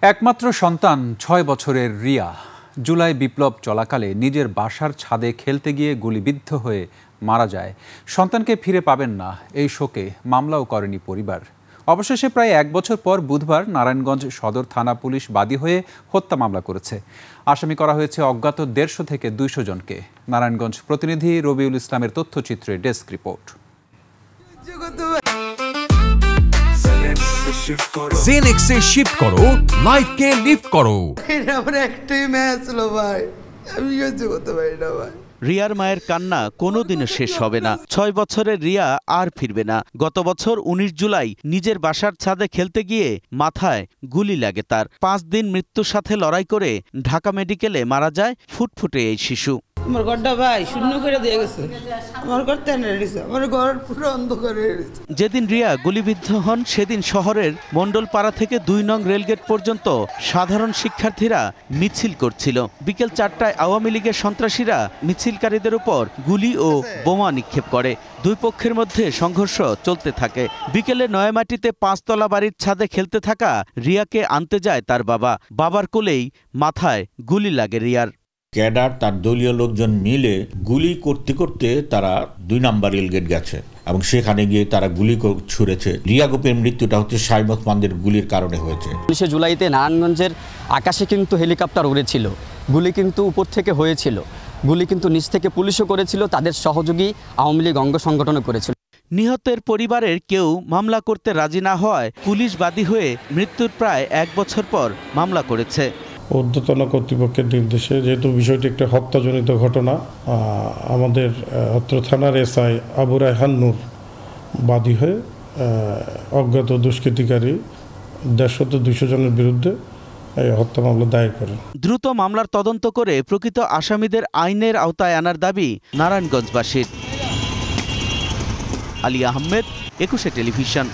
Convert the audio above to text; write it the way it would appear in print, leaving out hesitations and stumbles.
একমাত্র সন্তান ৬ বছরের রিয়া জুলাই বিপ্লব চলাকালে নিজের বাসার ছাদে খেলতে গিয়ে গুলিবিদ্ধ হয়ে মারা যায়। সন্তানকে ফিরে পাবেন না, এই শোকে মামলাও করেনি পরিবার। অবশেষে প্রায় ১ বছর পর বুধবার নারায়ণগঞ্জ সদর থানা পুলিশ বাদী হয়ে হত্যা মামলা করেছে। আসামি করা হয়েছে অজ্ঞাত ১৫০ থেকে ২০০ জনকে। নারায়ণগঞ্জ প্রতিনিধি রবিউল ইসলামের তথ্যচিত্রে ডেস্ক রিপোর্ট। জেনেক্সে শিফট করো, লাইফকে লিফট করো। আমার একটাই ম্যাচ ছিল ভাই, আমি সহ্য করতে পারি না ভাই। রিয়ার মায়ের কান্না কোনোদিনও শেষ হবে না। ৬ বছরের রিয়া আর ফিরবে না। গত বছর ১৯ জুলাই নিজের বাসার ছাদে খেলতে গিয়ে মাথায় গুলি লাগে তার। ৫ দিন মৃত্যুর সাথে লড়াই করে ঢাকা মেডিকেলে মারা যায় ফুটফুটে এই শিশু। আমার ঘরটা ভাই শূন্য করে দিয়ে গেছে, আমার ঘর টেনে রেখেছে, আমার ঘর পুরো অন্ধকার হয়ে গেছে। যেদিন রিয়া গুলিবিদ্ধ হন সেদিন শহরের মণ্ডলপাড়া থেকে ২ নং রেলগেট পর্যন্ত সাধারণ শিক্ষার্থীরা মিছিল করছিল। বিকেল ৪টায় আওয়ামী লীগের সন্ত্রাসীরা মিছিলকারীদের উপর গুলি ও বোমা নিক্ষেপ করে। দুই পক্ষের মধ্যে সংঘর্ষ চলতে থাকে। বিকেলে নয়ামাটিতে ৫ তলা বাড়ির ছাদে খেলতে থাকা রিয়াকে আনতে যায় তার বাবা। বাবার কোলেই মাথায় গুলি লাগে রিয়ার। ক্যাডার তার দলীয় লোকজন মিলে গুলি করতে করতে তারা ২ নাম্বার রেলগেট গেছে এবং সেখানে গিয়ে তারা গুলি ছুড়েছে। রিয়া গোপের মৃত্যুটা হচ্ছে শাইম ওসমানদের গুলির কারণে হয়েছে। ১৯ জুলাইতে নারায়ণগঞ্জের আকাশে কিন্তু হেলিকপ্টার উড়েছিল, গুলি কিন্তু উপর থেকে হয়েছিল, গুলি কিন্তু নিচ থেকে পুলিশও করেছিল, তাদের সহযোগী আওয়ামী লীগ অঙ্গ সংগঠনও করেছিল। নিহতের পরিবারের কেউ মামলা করতে রাজি না হওয়ায় পুলিশ বাদী হয়ে মৃত্যুর প্রায় ১ বছর পর মামলা করেছে। ঊর্ধ্বতন কর্তৃপক্ষের নির্দেশে, যেহেতু বিষয়টি একটা হত্যাজনিত ঘটনা, আমাদের অত্র থানার এসআই আবু রায়হান নূর বাদী হয়ে অজ্ঞাত দুষ্কৃতিকারী ১৫০-২০০ জনের বিরুদ্ধে হত্যা মামলা দায়ের করেন। দ্রুত মামলার তদন্ত করে প্রকৃত আসামিদের আইনের আওতায় আনার দাবি নারায়ণগঞ্জবাসীর। আলী আহমেদ, ২১ টেলিভিশন।